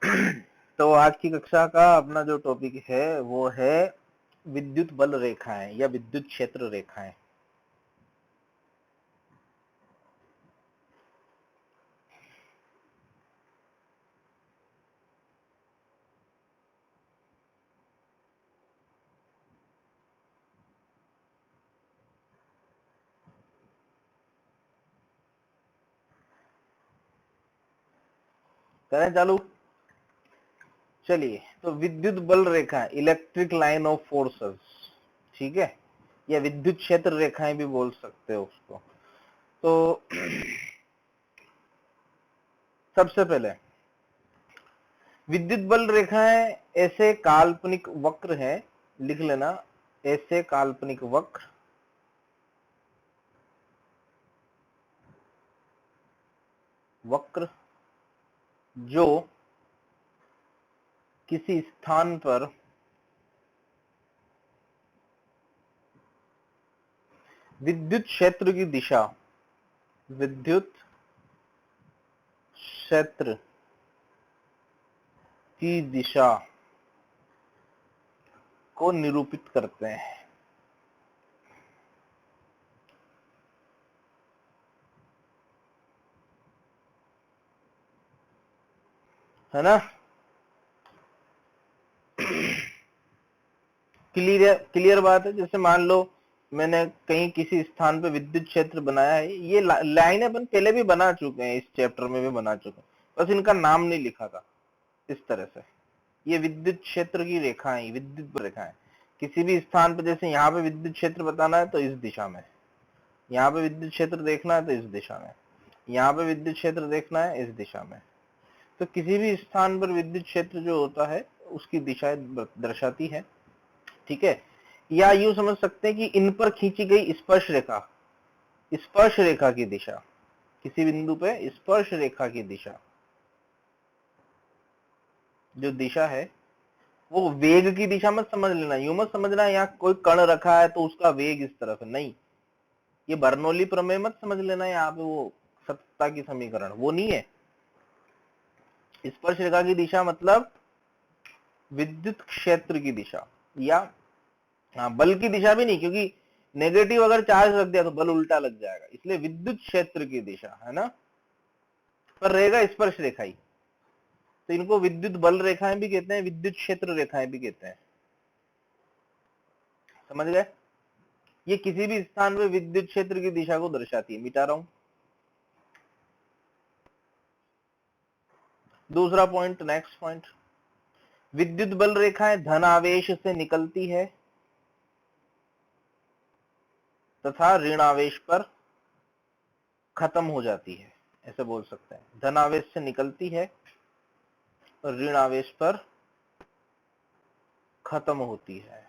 तो आज की कक्षा का अपना जो टॉपिक है वो है विद्युत बल रेखाएं या विद्युत क्षेत्र रेखाएं। करें चालू। चलिए, तो विद्युत बल रेखा, इलेक्ट्रिक लाइन ऑफ फोर्सेस, ठीक है, या विद्युत क्षेत्र रेखाएं भी बोल सकते हो उसको। तो सबसे पहले विद्युत बल रेखाएं ऐसे काल्पनिक वक्र है, लिख लेना, ऐसे काल्पनिक वक्र जो किसी स्थान पर विद्युत क्षेत्र की दिशा, विद्युत क्षेत्र की दिशा को निरूपित करते हैं, है ना। क्लियर बात है। जैसे मान लो मैंने कहीं किसी स्थान पे विद्युत क्षेत्र बनाया है, ये लाइन अपन पहले भी बना चुके हैं, इस चैप्टर में भी बना चुके हैं, बस इनका नाम नहीं लिखा था। इस तरह से ये विद्युत क्षेत्र की रेखाएं, विद्युत रेखाएं किसी भी स्थान पे, जैसे यहाँ पे विद्युत क्षेत्र बताना है तो इस दिशा में, यहाँ पे विद्युत क्षेत्र देखना है तो इस दिशा में, यहाँ पे विद्युत क्षेत्र देखना है इस दिशा में। तो किसी भी स्थान पर विद्युत क्षेत्र जो होता है उसकी दिशा दर्शाती है, ठीक है। या यूं समझ सकते हैं कि इन पर खींची गई स्पर्श रेखा की दिशा, किसी बिंदु पे स्पर्श रेखा की दिशा, जो दिशा है वो वेग की दिशा मत समझ लेना, यूं मत समझना यहाँ कोई कण रखा है तो उसका वेग इस तरफ है, नहीं। ये बर्नौली प्रमेय मत समझ लेना, यहाँ पे वो सत्ता की समीकरण वो नहीं है। स्पर्श रेखा की दिशा मतलब विद्युत क्षेत्र की दिशा, या हाँ, बल की दिशा भी नहीं, क्योंकि नेगेटिव अगर चार्ज रख दिया तो बल उल्टा लग जाएगा, इसलिए विद्युत क्षेत्र की दिशा, है ना, पर रहेगा स्पर्श रेखा ही। तो इनको विद्युत बल रेखाएं भी कहते हैं, विद्युत क्षेत्र रेखाएं भी कहते हैं, समझ गए। ये किसी भी स्थान पे विद्युत क्षेत्र की दिशा को दर्शाती है। मिटा रहा हूं दूसरा पॉइंट, नेक्स्ट पॉइंट। विद्युत बल रेखाएं धन आवेश से निकलती है तथा ऋण आवेश पर खत्म हो जाती है, ऐसे बोल सकते हैं। धन आवेश से निकलती है और ऋण आवेश पर खत्म होती है,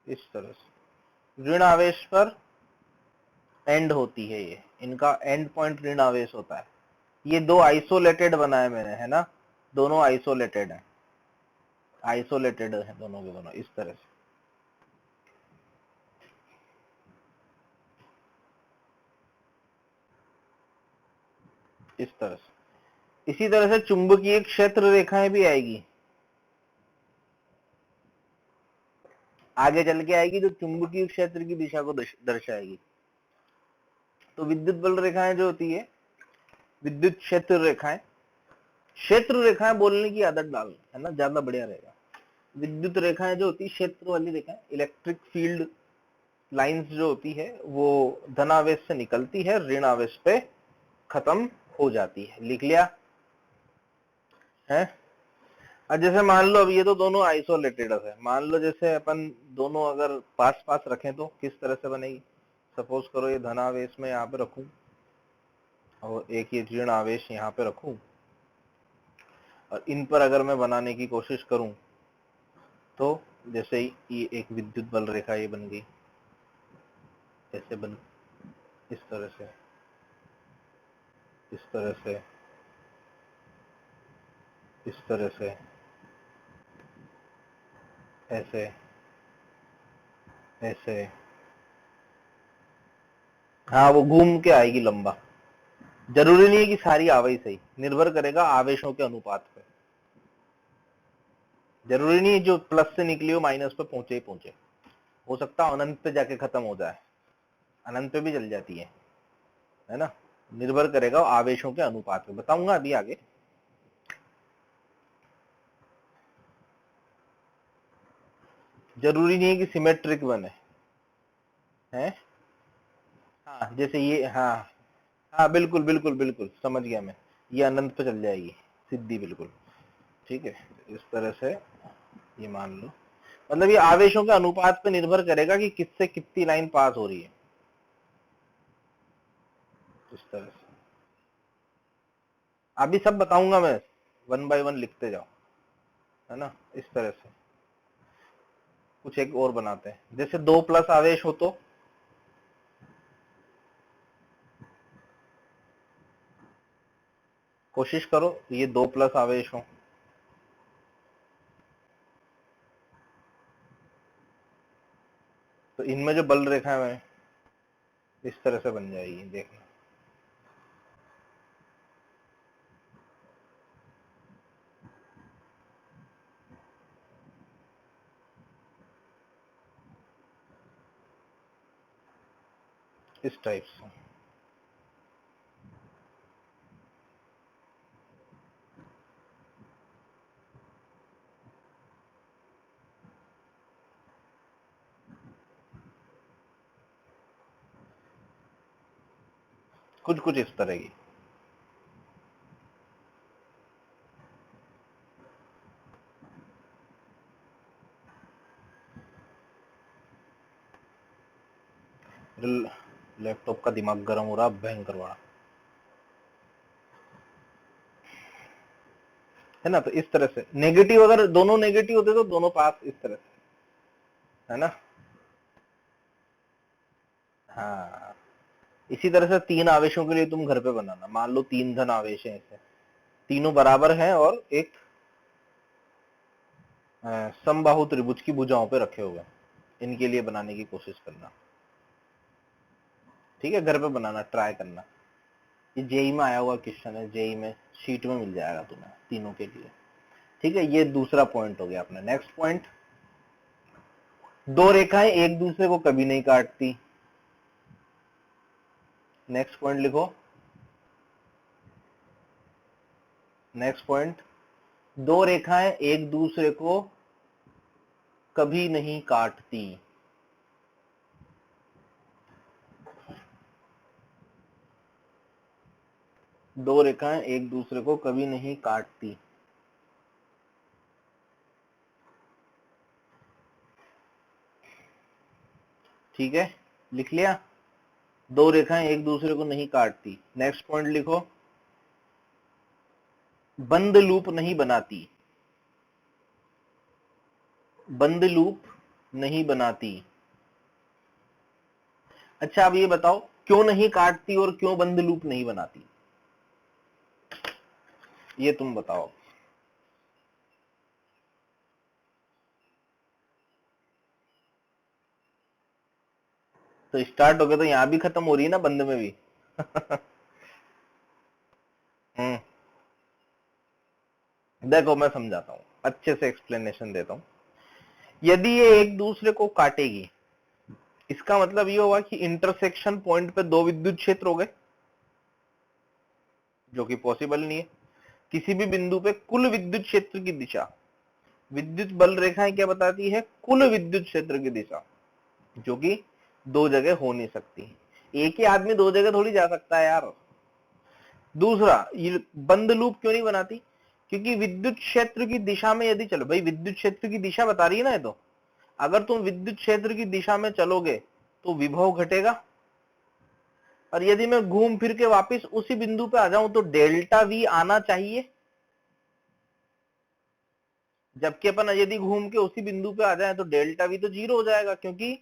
इस तरह से। ऋण आवेश पर एंड होती है, ये इनका एंड पॉइंट ऋण आवेश होता है। ये दो आइसोलेटेड बनाए मैंने, है ना, दोनों आइसोलेटेड है, आइसोलेटेड है दोनों के दोनों, इस तरह से। इस तरह से इसी तरह से चुंबकीय क्षेत्र रेखाएं भी आएगी, आगे चल के आएगी, जो चुंबकीय क्षेत्र की दिशा को दर्शाएगी। तो विद्युत बल रेखाएं जो होती है, विद्युत क्षेत्र रेखाएं, क्षेत्र रेखाएं बोलने की आदत डाल, है ना, ज्यादा बढ़िया रहेगा। विद्युत रेखाएं जो होती है क्षेत्र वाली रेखाएं, इलेक्ट्रिक फील्ड लाइंस जो होती है वो धनावेश से निकलती है, ऋण आवेश पे खत्म हो जाती है। लिख लिया है। अब जैसे मान लो, अब ये तो दोनों आइसोलेटेड है, मान लो जैसे अपन दोनों अगर पास पास रखें तो किस तरह से बनेगी। सपोज करो ये धनावेश में यहाँ पे रखूं और एक ये ऋण आवेश यहाँ पे रखूं, और इन पर अगर मैं बनाने की कोशिश करूं तो जैसे ये एक विद्युत बल रेखा ये बन गई, ऐसे बन, इस तरह से, इस तरह से, इस तरह से, ऐसे, ऐसे, हाँ वो घूम के आएगी लंबा। जरूरी नहीं है कि सारी आवे ही सही, निर्भर करेगा आवेशों के अनुपात पे। जरूरी नहीं जो प्लस से निकली हो माइनस पे पहुंचे ही पहुंचे, हो सकता है अनंत पे जाके खत्म हो जाए, अनंत पे भी चल जाती है ना। निर्भर करेगा आवेशों के अनुपात पे, बताऊंगा अभी आगे। जरूरी नहीं है कि सिमेट्रिक बने हैं। हाँ जैसे ये, हाँ हाँ बिल्कुल बिल्कुल बिल्कुल समझ गया मैं, ये अनंत पे चल जाएगी सिद्धि, बिल्कुल ठीक है। इस तरह से ये मान लो, मतलब ये आवेशों के अनुपात पे निर्भर करेगा कि किससे कितनी लाइन पास हो रही है, इस तरह से। अभी सब बताऊंगा मैं, वन बाय वन लिखते जाओ, है ना। इस तरह से कुछ एक और बनाते हैं, जैसे 2 प्लस आवेश हो तो कोशिश करो ये 2 प्लस आवेश हो, तो इनमें जो बल रेखा है इस तरह से बन जाएगी, देखना। इस टाइप से कुछ कुछ इस तरह की। लैपटॉप का दिमाग गर्म हो रहा भयंकर बड़ा, है ना। तो इस तरह से नेगेटिव, अगर दोनों नेगेटिव होते तो दोनों पास इस तरह से, है ना। हाँ इसी तरह से 3 आवेशों के लिए तुम घर पे बनाना, मान लो 3 धन आवेश हैं, ऐसे तीनों बराबर हैं और एक समबाहु त्रिभुज की भुजाओं पे रखे हुए, इनके लिए बनाने की कोशिश करना, ठीक है। घर पे बनाना ट्राई करना, ये जेई में आया हुआ क्वेश्चन है, जेई में शीट में मिल जाएगा तुम्हें तीनों के लिए, ठीक है। ये दूसरा पॉइंट हो गया अपना। नेक्स्ट पॉइंट, 2 रेखाएं एक दूसरे को कभी नहीं काटती। नेक्स्ट पॉइंट लिखो, नेक्स्ट पॉइंट, 2 रेखाएं एक दूसरे को कभी नहीं काटती। 2 रेखाएं एक दूसरे को कभी नहीं काटती, ठीक है, लिख लिया। 2 रेखाएं एक दूसरे को नहीं काटती। नेक्स्ट पॉइंट लिखो, बंद लूप नहीं बनाती, बंद लूप नहीं बनाती। अच्छा अब ये बताओ क्यों नहीं काटती और क्यों बंद लूप नहीं बनाती, ये तुम बताओ। तो स्टार्ट हो गया तो यहां भी खत्म हो रही है ना, बंद में भी। हम्म, देखो मैं समझाता हूं, अच्छे से एक्सप्लेनेशन देता हूं। यदि ये एक दूसरे को काटेगी, इसका मतलब ये होगा कि इंटरसेक्शन पॉइंट पे 2 विद्युत क्षेत्र हो गए, जो कि पॉसिबल नहीं है। किसी भी बिंदु पे कुल विद्युत क्षेत्र की दिशा, विद्युत बल रेखाएं क्या बताती है, कुल विद्युत क्षेत्र की दिशा, जो कि 2 जगह हो नहीं सकती। एक ही आदमी 2 जगह थोड़ी जा सकता है यार। दूसरा, ये बंद लूप क्यों नहीं बनाती, क्योंकि विद्युत क्षेत्र की दिशा में यदि चलो, भाई विद्युत क्षेत्र की दिशा बता रही है ना ये तो, अगर तुम विद्युत क्षेत्र की दिशा में चलोगे तो विभव घटेगा, और यदि मैं घूम फिर के वापस उसी बिंदु पे आ जाऊं तो डेल्टा वी आना चाहिए। जबकि अपन यदि घूम के उसी बिंदु पे आ जाए तो डेल्टा वी तो 0 हो जाएगा, क्योंकि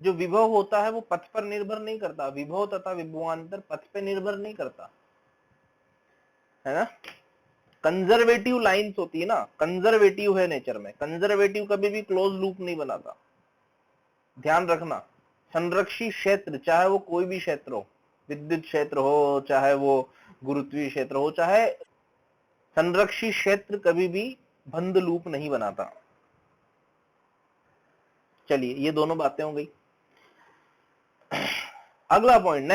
जो विभव होता है वो पथ पर निर्भर नहीं करता, विभव तथा विभवांतर पथ पे निर्भर नहीं करता, है ना। कंजर्वेटिव लाइंस होती है ना, कंजर्वेटिव है नेचर में, कंजर्वेटिव कभी भी क्लोज लूप नहीं बनाता, ध्यान रखना। संरक्षी क्षेत्र चाहे वो कोई भी क्षेत्र हो, विद्युत क्षेत्र हो, चाहे वो गुरुत्वीय क्षेत्र हो, चाहे संरक्षी क्षेत्र कभी भी बंद लूप नहीं बनाता, चलिए ये दोनों बातें हो गई। अगला पॉइंट,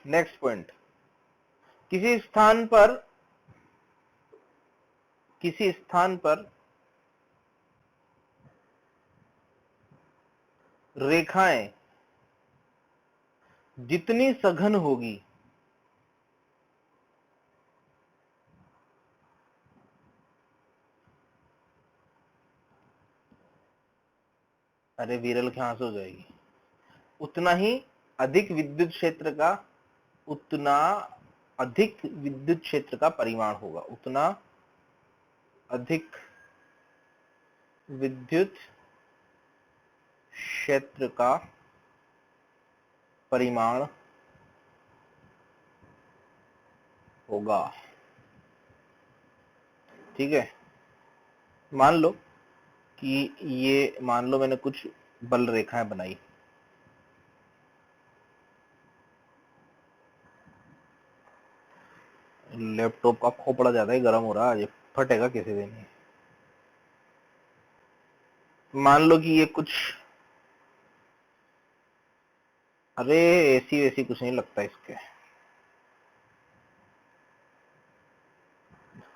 नेक्स्ट पॉइंट, किसी स्थान पर रेखाएं जितनी सघन होगी अरे विरल कहां से हो जाएगी, उतना ही अधिक विद्युत क्षेत्र का उतना अधिक विद्युत क्षेत्र का परिमाण होगा, उतना अधिक विद्युत क्षेत्र का परिमाण होगा। ठीक है, मान लो कि ये, मान लो मैंने कुछ बल रेखाएं बनाई, लैपटॉप का खोपड़ा ज्यादा ही गर्म हो रहा है, ये फटेगा किसी दिन। मान लो कि ये कुछ, अरे एसी वैसी कुछ नहीं लगता इसके,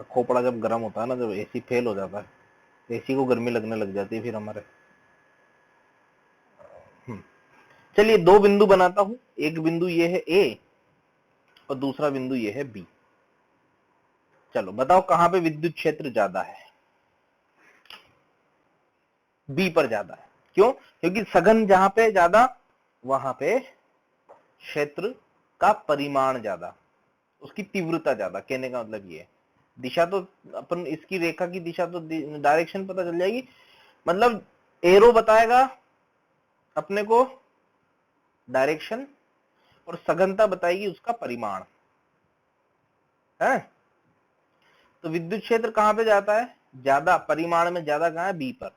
खोपड़ा जब गर्म होता है ना, जब एसी फेल हो जाता है, एसी को गर्मी लगने लग जाती है फिर हमारे। चलिए दो बिंदु बनाता हूं, एक बिंदु ये है ए और दूसरा बिंदु ये है बी। चलो बताओ कहां पे विद्युत क्षेत्र ज्यादा है? बी पर ज्यादा है। क्यों? क्योंकि सघन जहां पे ज्यादा, वहां पे क्षेत्र का परिमाण ज्यादा, उसकी तीव्रता ज्यादा। कहने का मतलब ये है, दिशा तो अपन, इसकी रेखा की दिशा तो डायरेक्शन पता चल जाएगी, मतलब एरो बताएगा अपने को डायरेक्शन, और सघनता बताएगी उसका परिमाण है। तो विद्युत क्षेत्र कहां पे जाता है ज्यादा, परिमाण में ज्यादा कहां है? बी पर।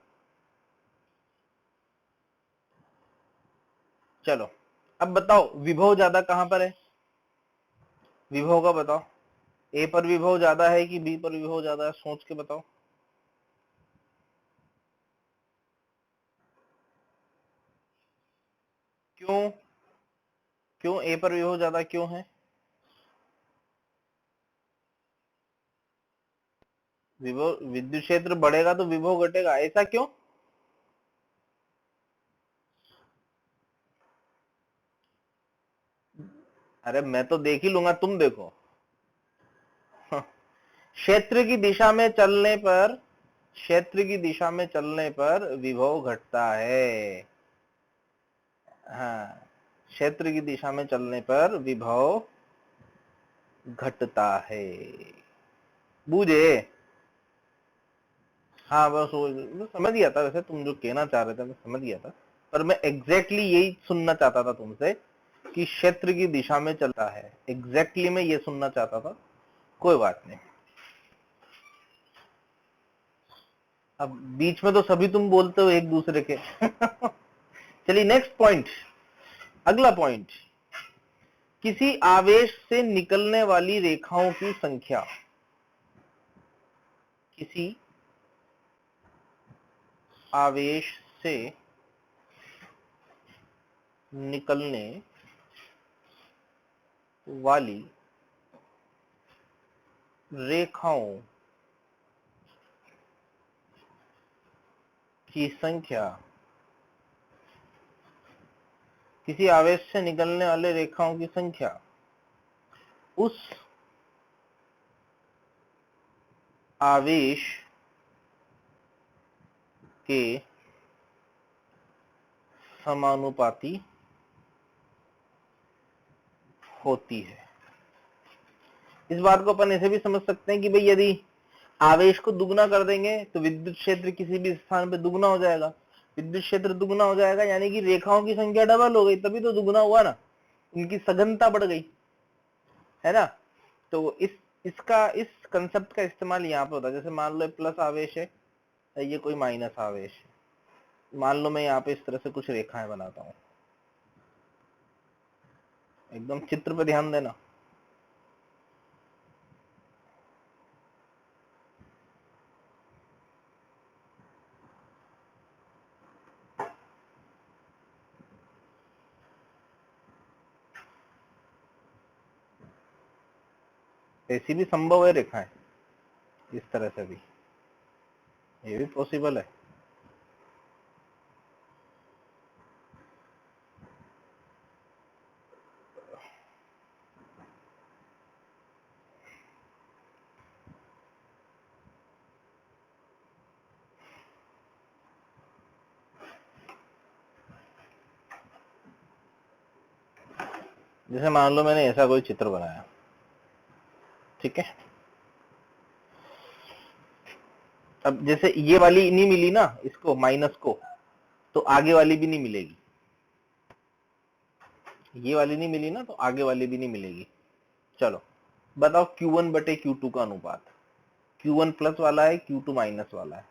चलो अब बताओ विभव ज्यादा कहां पर है? विभव का बताओ, ए पर विभव ज्यादा है कि बी पर विभव ज्यादा है? सोच के बताओ। क्यों? क्यों ए पर विभव ज्यादा क्यों है? विभव, विद्युत क्षेत्र बढ़ेगा तो विभव घटेगा, ऐसा क्यों? अरे मैं तो देख ही लूंगा, तुम देखो। क्षेत्र की दिशा में चलने पर, क्षेत्र की दिशा में चलने पर विभव घटता है। हाँ, क्षेत्र की दिशा में चलने पर विभव घटता है। बूझे? हाँ बस वो मैं समझ गया था, वैसे तुम जो कहना चाह रहे थे मैं समझ गया था, पर मैं एग्जैक्टली यही सुनना चाहता था तुमसे कि क्षेत्र की दिशा में चलता है, एग्जैक्टली मैं ये सुनना चाहता था। कोई बात नहीं, अब बीच में तो सभी तुम बोलते हो एक दूसरे के। चलिए नेक्स्ट पॉइंट, अगला पॉइंट, किसी आवेश से निकलने वाली रेखाओं की संख्या, किसी आवेश से निकलने वाली रेखाओं की संख्या, किसी आवेश से निकलने वाले रेखाओं की संख्या उस आवेश के समानुपाती होती है। इस बात को अपन ऐसे भी समझ सकते हैं कि भाई यदि आवेश को दुगना कर देंगे तो विद्युत क्षेत्र किसी भी स्थान पे दुगना हो जाएगा, विद्युत क्षेत्र दुगना हो जाएगा यानी कि रेखाओं की संख्या डबल हो गई, तभी तो दुगना हुआ ना, उनकी सघनता बढ़ गई, है ना। तो इस कंसेप्ट का इस्तेमाल यहाँ पे होता है। जैसे मान लो प्लस आवेश है, ये कोई माइनस आवेश है, मान लो मैं यहाँ पे इस तरह से कुछ रेखाएं बनाता हूँ, एकदम चित्र पे ध्यान देना। ऐसी भी संभव है रेखाएं, इस तरह से भी ये भी पॉसिबल है। जैसे मान लो मैंने ऐसा कोई चित्र बनाया, ठीक है। अब जैसे ये वाली नहीं मिली ना इसको माइनस को, तो आगे वाली भी नहीं मिलेगी। ये वाली नहीं मिली ना तो आगे वाली भी नहीं मिलेगी। चलो बताओ Q1 बटे Q2 का अनुपात। Q1 प्लस वाला है, Q2 माइनस वाला है।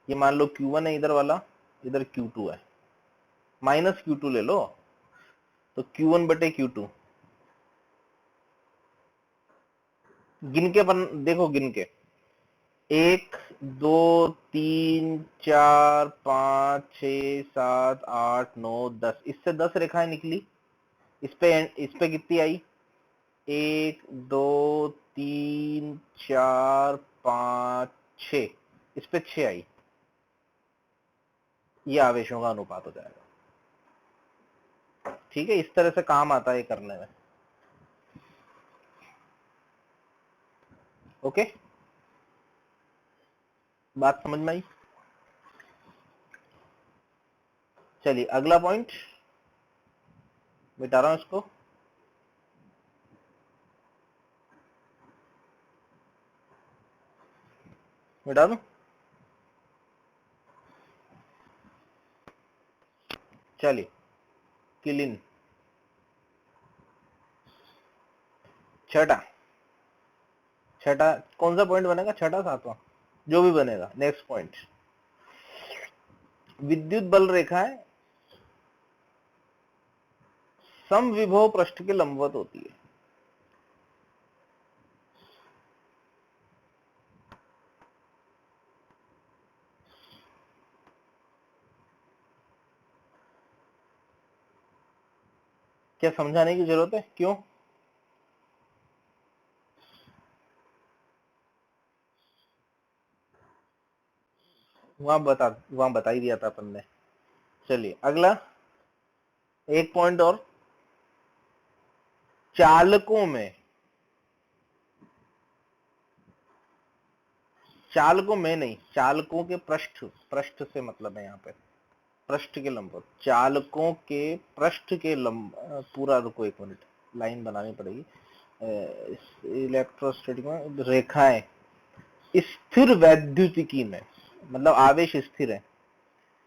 ये मान लो Q1 है इधर वाला, इधर Q2 है, माइनस Q2 ले लो, तो Q1 बटे Q2 गिन के देखो गिन के 1 2 3 4 5 6 7 8 9 10, इससे 10 रेखाएं निकली। इस पे कितनी आई? 1 2 3 4 5 6, इस पे 6 आई। ये आवेशों का अनुपात हो जाएगा। ठीक है, इस तरह से काम आता है करने में। ओके, बात समझ में आई? चलिए अगला पॉइंट मिटा रहा हूं इसको। मिटा दूं? चलिए किलिन छठा कौन सा पॉइंट बनेगा? छठा सातवां जो भी बनेगा। नेक्स्ट पॉइंट, विद्युत बल रेखाएं समविभव पृष्ठ के लंबवत होती है। क्या समझाने की जरूरत है? क्यों? वहां बता ही दिया था अपन ने। चलिए अगला एक पॉइंट और, चालकों में नहीं, चालकों के पृष्ठ से मतलब है यहाँ पे पृष्ठ के लंबवत, चालकों के पृष्ठ के लंब पूरा। रुको एक मिनट, लाइन बनानी पड़ेगी। इलेक्ट्रोस्टैटिक में रेखाएं स्थिर वैद्युतिकी में, मतलब आवेश स्थिर है,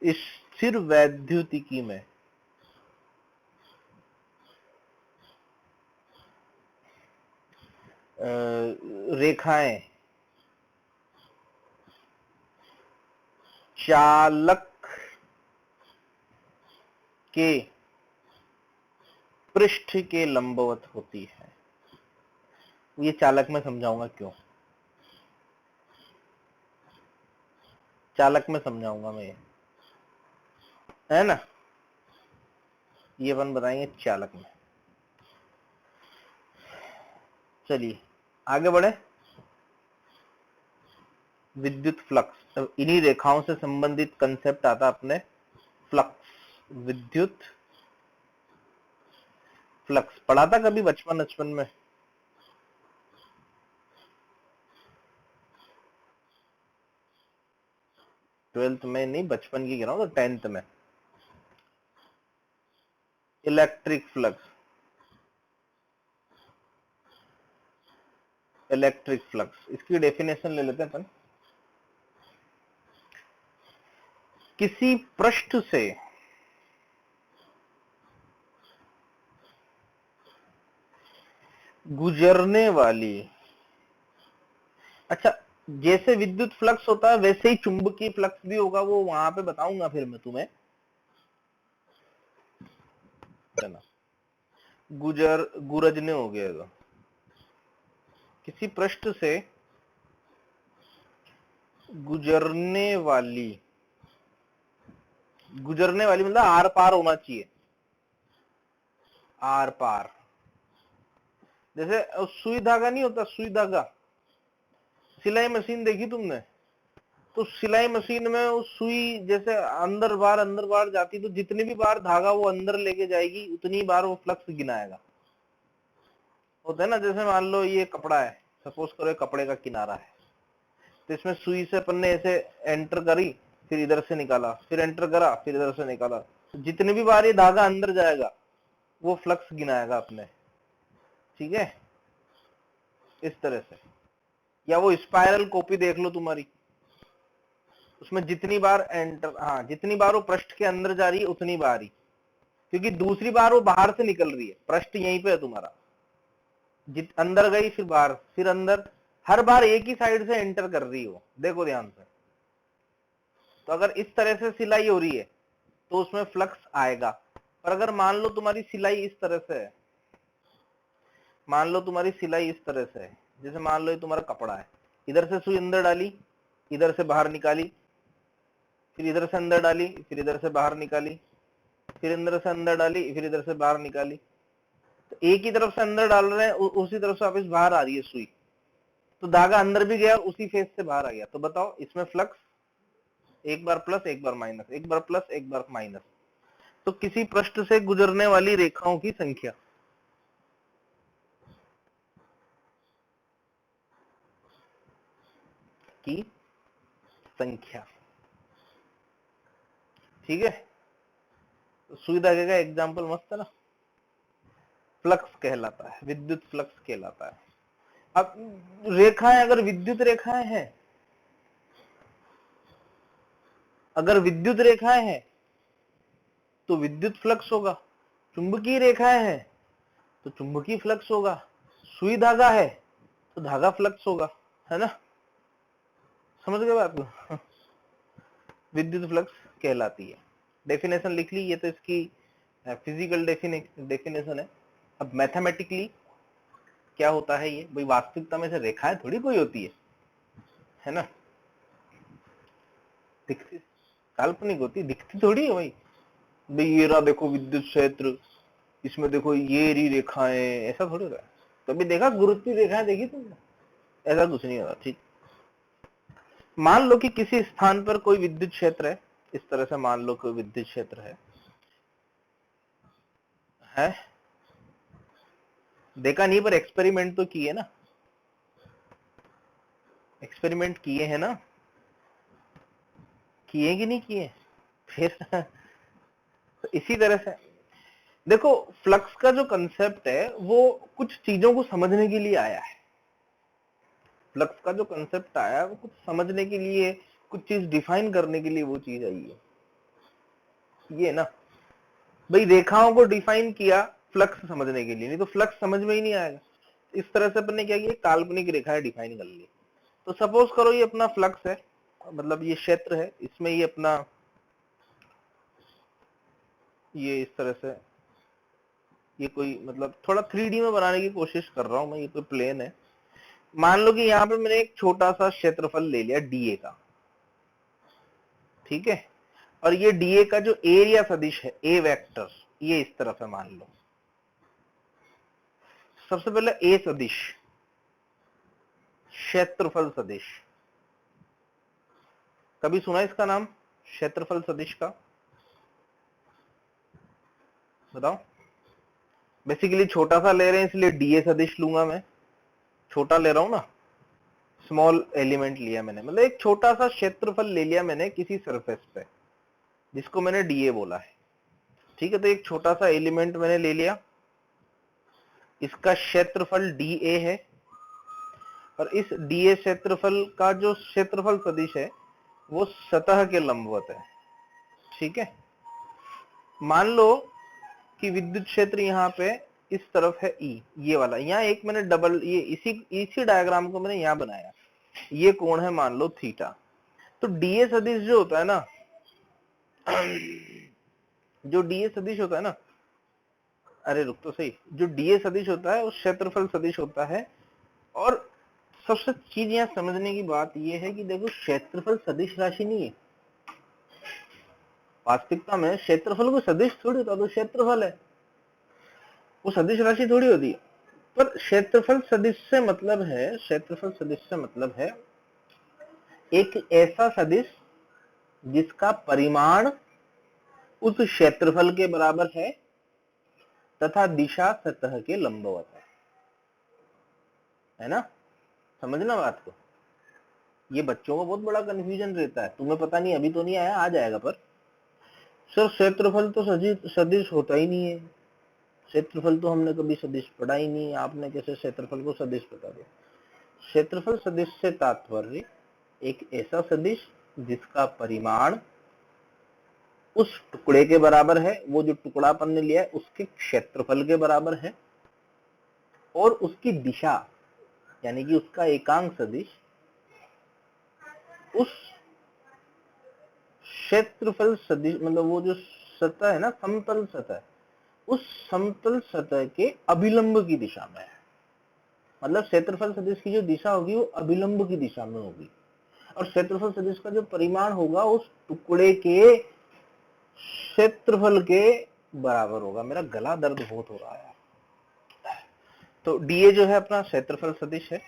स्थिर वैद्युतिकी में रेखाएं चालक के पृष्ठ के लंबवत होती है। ये चालक में समझाऊंगा क्यों, चालक में समझाऊंगा मैं, है ना। ये अपन बताएंगे चालक में। चलिए आगे बढ़े। विद्युत फ्लक्स, इन्हीं रेखाओं से संबंधित कंसेप्ट आता अपने फ्लक्स। विद्युत फ्लक्स पढ़ा था कभी बचपन में? ट्वेल्थ में नहीं, बचपन की कह रहा हूँ, तो 10th में। इलेक्ट्रिक फ्लक्स, इलेक्ट्रिक फ्लक्स इसकी डेफिनेशन ले लेते हैं अपन। किसी पृष्ठ से गुजरने वाली, अच्छा जैसे विद्युत फ्लक्स होता है वैसे ही चुंबकीय फ्लक्स भी होगा, वो वहां पे बताऊंगा फिर मैं तुम्हें। गुरजने हो गया तो किसी पृष्ठ से गुजरने वाली मतलब आर पार होना चाहिए, आर पार। जैसे सुई धागा नहीं होता, सुई धागा, सिलाई मशीन देखी तुमने? तो सिलाई मशीन में वो सुई जैसे अंदर बार जाती, तो जितनी भी बार धागा वो अंदर लेके जाएगी उतनी बार वो फ्लक्स गिनाएगा। होता है ना, जैसे मान लो ये कपड़ा है, सपोज करो कपड़े का किनारा है, तो इसमें सुई से अपन ने ऐसे एंटर करी, फिर इधर से निकाला, फिर एंटर करा, फिर इधर से निकाला, तो जितनी भी बार ये धागा अंदर जाएगा वो फ्लक्स गिनाएगा अपने, ठीक है, इस तरह से। या वो स्पाइरल कॉपी देख लो तुम्हारी, उसमें जितनी बार एंटर, हाँ जितनी बार वो पृष्ठ के अंदर जा रही है उतनी बार ही, क्योंकि दूसरी बार वो बाहर से निकल रही है, पृष्ठ यहीं पे है तुम्हारा, अंदर गई फिर बाहर फिर अंदर, हर बार एक ही साइड से एंटर कर रही हो, देखो ध्यान से। तो अगर इस तरह से सिलाई हो रही है तो उसमें फ्लक्स आएगा। पर अगर मान लो तुम्हारी सिलाई इस तरह से है, मान लो तुम्हारी सिलाई इस तरह से है, जैसे मान लो ये तुम्हारा कपड़ा है, इधर से सुई अंदर डाली, इधर से बाहर निकाली, फिर इधर से अंदर डाली, फिर इधर से बाहर निकाली, फिर अंदर से अंदर डाली, फिर इधर से बाहर निकाली, तो एक ही तरफ से अंदर डाल रहे हैं, उसी तरफ से वापस बाहर आ रही है सुई, तो धागा अंदर भी गया, उसी फेस से बाहर आ गया। तो बताओ इसमें फ्लक्स एक बार प्लस एक बार माइनस, एक बार प्लस एक बार माइनस। तो किसी पृष्ठ से गुजरने वाली रेखाओं की संख्या, की संख्या, ठीक है। तो सुई धागे का एग्जाम्पल मस्त है ना, फ्लक्स कहलाता है, विद्युत फ्लक्स कहलाता है। अब रेखाएं, अगर विद्युत रेखाएं हैं, अगर विद्युत रेखाएं हैं तो विद्युत फ्लक्स होगा, चुंबकीय रेखाएं हैं तो चुंबकीय फ्लक्स होगा, सुई धागा है तो धागा फ्लक्स होगा, है ना, समझ गए बात को? विद्युत फ्लक्स कहलाती है। डेफिनेशन लिख ली, ये तो इसकी फिजिकल डेफिनेशन है। अब मैथमेटिकली क्या होता है ये, भाई वास्तविकता में से रेखाएं थोड़ी कोई होती है ना, दिखती, काल्पनिक होती, दिखती थोड़ी है भाई। भाई ये रहा देखो विद्युत क्षेत्र, इसमें देखो ये रही रेखाएं, ऐसा थोड़ी रहा। कभी देखा गुरुत्वीय रेखाएं देखी तुमने? ऐसा कुछ नहीं होता, ठीक। मान लो कि किसी स्थान पर कोई विद्युत क्षेत्र है, इस तरह से मान लो कोई विद्युत क्षेत्र है देखा नहीं, पर एक्सपेरिमेंट तो किए ना, एक्सपेरिमेंट किए हैं ना, किए कि नहीं किए फिर? तो इसी तरह से देखो, फ्लक्स का जो कंसेप्ट है वो कुछ चीजों को समझने के लिए आया है। फ्लक्स का जो कंसेप्ट आया है वो कुछ समझने के लिए, कुछ चीज डिफाइन करने के लिए वो चीज आई है, ये ना। भाई रेखाओं को डिफाइन किया फ्लक्स समझने के लिए, नहीं तो फ्लक्स समझ में ही नहीं आएगा। इस तरह से अपन ने क्या किया, काल्पनिक रेखाएं डिफाइन कर ली। तो सपोज करो ये अपना फ्लक्स है, मतलब ये क्षेत्र है, इसमें ये अपना, ये इस तरह से, ये कोई मतलब थोड़ा 3D में बनाने की कोशिश कर रहा हूं मैं, ये कोई प्लेन है। मान लो कि यहाँ पे मैंने एक छोटा सा क्षेत्रफल ले लिया डीए का, ठीक है, और ये डीए का जो एरिया सदिश है, ए वेक्टर, ये इस तरफ है मान लो। सबसे पहले ए सदिश, क्षेत्रफल सदिश, कभी सुना इसका नाम, क्षेत्रफल सदिश का? बताओ। बेसिकली छोटा सा ले रहे हैं इसलिए डीए सदिश लूंगा मैं, छोटा ले रहा हूं ना, स्मॉल एलिमेंट लिया मैंने, मतलब एक छोटा सा क्षेत्रफल ले लिया मैंने किसी सरफेस पे, जिसको मैंने डीए बोला है, ठीक है। तो एक छोटा सा एलिमेंट मैंने ले लिया, इसका क्षेत्रफल डीए है, और इस डीए क्षेत्रफल का जो क्षेत्रफल सदिश है वो सतह के लंबवत है, ठीक है। मान लो कि विद्युत क्षेत्र यहाँ पे इस तरफ है ई, ये वाला, यहाँ एक मैंने डबल, ये इसी डायग्राम को मैंने यहाँ बनाया, ये कोण है मान लो थीटा। तो डीए सदिश जो होता है ना, जो डीए सदिश होता है ना, अरे रुक तो सही, जो डीए सदिश होता है वो क्षेत्रफल सदिश होता है। और सबसे चीज यहाँ समझने की बात यह है कि देखो क्षेत्रफल सदिश राशि नहीं है, वास्तविकता में क्षेत्रफल को सदिश थोड़ी होता, तो क्षेत्रफल है, वो सदिश राशि थोड़ी होती है। पर क्षेत्रफल सदिश से मतलब है, क्षेत्रफल सदिश से मतलब है एक ऐसा सदिश जिसका परिमाण उस क्षेत्रफल के बराबर है तथा दिशा सतह के लंबवत है ना? समझना बात को। ये बच्चों को बहुत बड़ा कंफ्यूजन रहता है, तुम्हें पता नहीं, अभी तो नहीं आया, आ जाएगा। पर सर क्षेत्रफल तो सदिश होता ही नहीं है, क्षेत्रफल तो हमने कभी सदिश पढ़ा ही नहीं, आपने कैसे क्षेत्रफल को सदिश बता दिया? क्षेत्रफल सदिश से तात्पर्य एक ऐसा सदिश जिसका परिमाण उस टुकड़े के बराबर है, वो जो टुकड़ा अपन ने लिया है उसके क्षेत्रफल के बराबर है, और उसकी दिशा यानी कि उसका एकांक सदिश उस क्षेत्रफल सदिश, मतलब वो जो सतह है ना, समतल सतह, उस समतल सतह के अभिलंब की दिशा में है। मतलब क्षेत्रफल सदिश की जो दिशा होगी वो अभिलंब की दिशा में होगी, और क्षेत्रफल सदिश का जो परिमाण होगा उस टुकड़े के क्षेत्रफल के बराबर होगा। मेरा गला दर्द बहुत हो रहा है। तो डीए जो है अपना क्षेत्रफल सदिश है,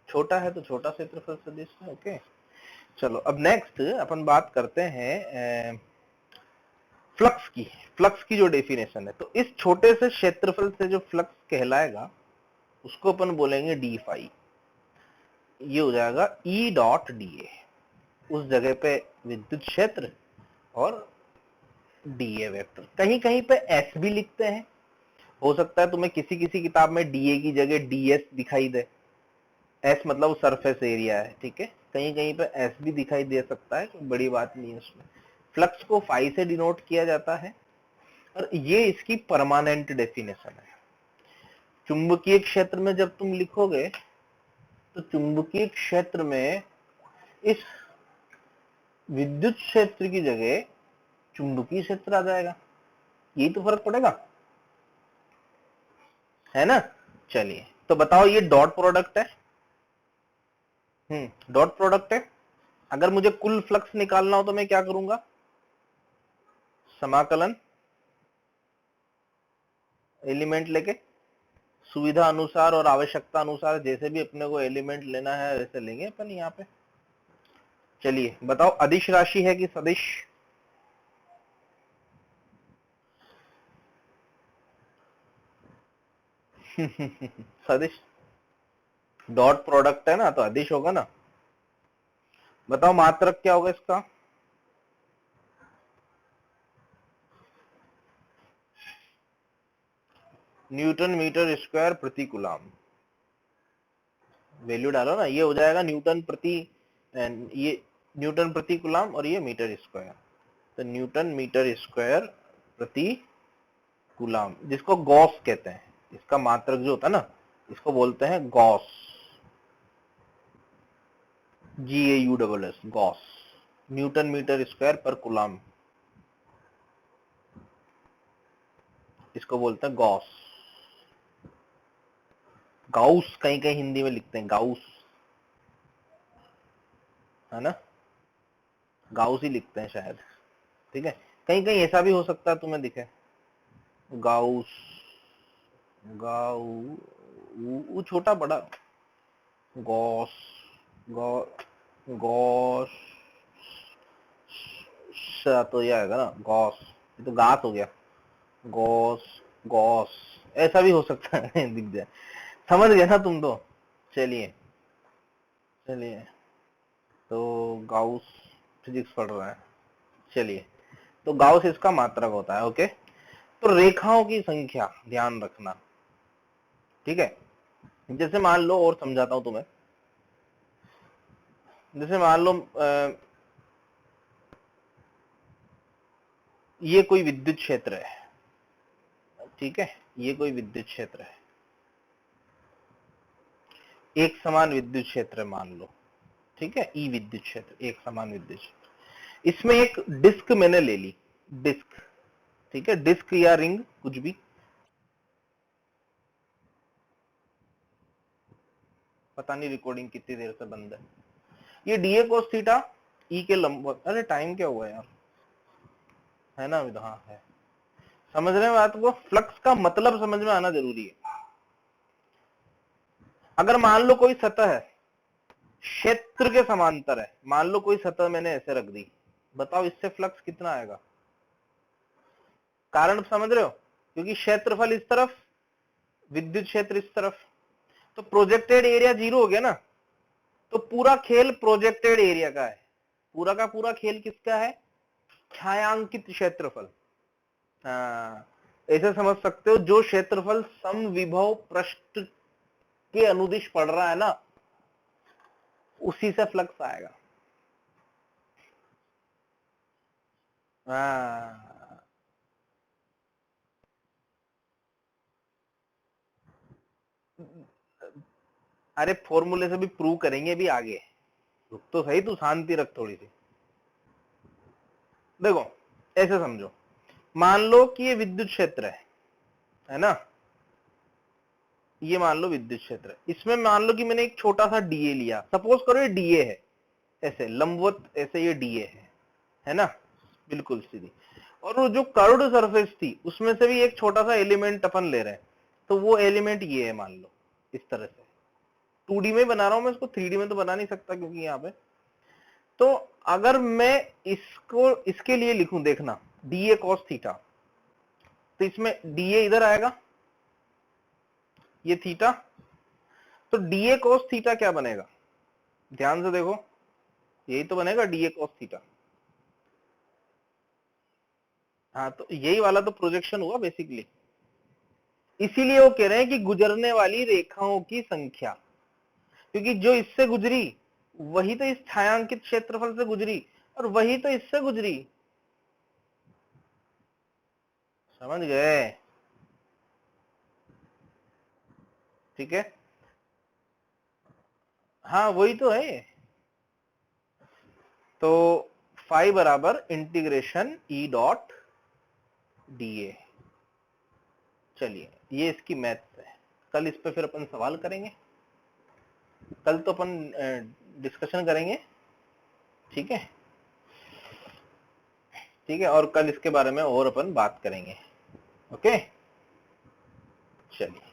छोटा है तो छोटा क्षेत्रफल सदिश है। ओके, चलो अब नेक्स्ट अपन बात करते हैं फ्लक्स की। फ्लक्स की जो डेफिनेशन है, तो इस छोटे से क्षेत्रफल से जो फ्लक्स कहलाएगा उसको अपन बोलेंगे डी फाई। ये हो जाएगा ई डॉट डी ए, उस जगह पे विद्युत क्षेत्र और डीए वेक्टर। कहीं कहीं पे एस भी लिखते हैं, हो सकता है तुम्हें किसी किसी किताब में डीए की जगह डीएस दिखाई दे। एस मतलब सरफेस एरिया है, ठीक है, कहीं कहीं पे एस भी दिखाई दे सकता है, कोई बड़ी बात नहीं है उसमें। फ्लक्स को फाई से डिनोट किया जाता है और ये इसकी परमानेंट डेफिनेशन है। चुंबकीय क्षेत्र में जब तुम लिखोगे तो चुंबकीय क्षेत्र में इस विद्युत क्षेत्र की जगह चुंबकीय क्षेत्र आ जाएगा, यही तो फर्क पड़ेगा, है ना? चलिए तो बताओ, ये डॉट प्रोडक्ट है, डॉट प्रोडक्ट है। अगर मुझे कुल फ्लक्स निकालना हो तो मैं क्या करूंगा? समाकलन एलिमेंट लेके, सुविधा अनुसार और आवश्यकता अनुसार जैसे भी अपने को एलिमेंट लेना है वैसे लेंगे अपन यहाँ पे। चलिए बताओ, अदिश राशि है कि सदिश? सदिश, डॉट प्रोडक्ट है ना, तो अदिश होगा ना। बताओ मात्रक क्या होगा इसका? न्यूटन मीटर स्क्वायर प्रति कूलम। वैल्यू डालो ना, ये हो जाएगा न्यूटन प्रति, ये न्यूटन प्रति कूलम और ये मीटर स्क्वायर, तो न्यूटन मीटर स्क्वायर प्रति कूलम, जिसको गॉस कहते हैं। इसका मात्रक जो होता है ना, इसको बोलते हैं gauss, GAUSS, gauss, newton metre square पर कूलम, इसको बोलते हैं गॉस। गाउस कहीं कहीं हिंदी में लिखते हैं, गाउस, है ना, गाउस ही लिखते हैं शायद, ठीक है। कहीं कहीं ऐसा भी हो सकता है तुम्हें दिखे, गाउस, गाउ, वो छोटा बड़ा, गॉस, गॉस, तो ये आएगा ना गॉस, ये तो गास हो गया, गॉस, गॉस, ऐसा भी हो सकता है दिख जाए, समझ गए ना तुम तो। चलिए चलिए, तो गाउस फिजिक्स पढ़ रहा है, चलिए, तो गाउस इसका मात्रक होता है। ओके, तो रेखाओं की संख्या ध्यान रखना, ठीक है। जैसे मान लो, और समझाता हूं तुम्हें, जैसे मान लो ये कोई विद्युत क्षेत्र है, ठीक है, ये कोई विद्युत क्षेत्र है, एक समान विद्युत क्षेत्र मान लो, ठीक है, ई विद्युत क्षेत्र, एक समान विद्युत क्षेत्र। इसमें एक डिस्क मैंने ले ली, डिस्क, ठीक है, डिस्क या रिंग कुछ भी, पता नहीं रिकॉर्डिंग कितनी देर से बंद है। ये डीए कोस थीटा ई के लंबवत, अरे टाइम क्या हुआ यार, है ना, हाँ है। समझ रहे हैं बात को? फ्लक्स का मतलब समझ में आना जरूरी है। अगर मान लो कोई सतह है क्षेत्र के समांतर है, मान लो कोई सतह मैंने ऐसे रख दी, बताओ इससे फ्लक्स कितना आएगा? कारण समझ रहे हो? क्योंकि क्षेत्रफल इस तरफ, विद्युत क्षेत्र इस तरफ, तो प्रोजेक्टेड एरिया 0 हो गया ना। तो पूरा खेल प्रोजेक्टेड एरिया का है, पूरा का पूरा खेल किसका है? छायांकित क्षेत्रफल। हाँ, ऐसे समझ सकते हो, जो क्षेत्रफल समविभव पृष्ठ के अनुदिश पड़ रहा है ना, उसी से फ्लक्स आएगा। हाँ, अरे फॉर्मूले से भी प्रूव करेंगे भी आगे, रुक तो सही, तू शांति रख थोड़ी सी। देखो ऐसे समझो, मान लो कि ये विद्युत क्षेत्र है ना, ये मान लो विद्युत क्षेत्र है, इसमें मान लो कि मैंने एक छोटा सा डीए लिया, सपोज करो ये डीए है, ऐसे लंबवत ऐसे ये डीए है ना, बिल्कुल सीधी, और वो जो कर्व्ड सरफेस थी उसमें से भी एक छोटा सा एलिमेंट अपन ले रहे हैं, तो वो एलिमेंट ये है मान लो, इस तरह से 2D में बना रहा हूं मैं इसको, 3D में तो बना नहीं सकता क्योंकि यहाँ पे। तो अगर मैं इसको इसके लिए लिखूं, देखना डीए कॉस थीटा, तो इसमें डीए इधर आएगा, ये थीटा, तो डीए कॉस थीटा क्या बनेगा? ध्यान से देखो, यही तो बनेगा डीए कॉस थीटा। हाँ, तो यही वाला तो प्रोजेक्शन हुआ बेसिकली। इसीलिए वो कह रहे हैं कि गुजरने वाली रेखाओं की संख्या, क्योंकि जो इससे गुजरी वही तो इस छायांकित क्षेत्रफल से गुजरी, और वही तो इससे गुजरी। समझ गए? ठीक है, हाँ वही तो है। तो फाई बराबर इंटीग्रेशन ई डॉट डीए। चलिए, ये इसकी मैथ्स है, कल इस पे फिर अपन सवाल करेंगे, कल तो अपन डिस्कशन करेंगे, ठीक है? ठीक है, और कल इसके बारे में और अपन बात करेंगे। ओके, चलिए।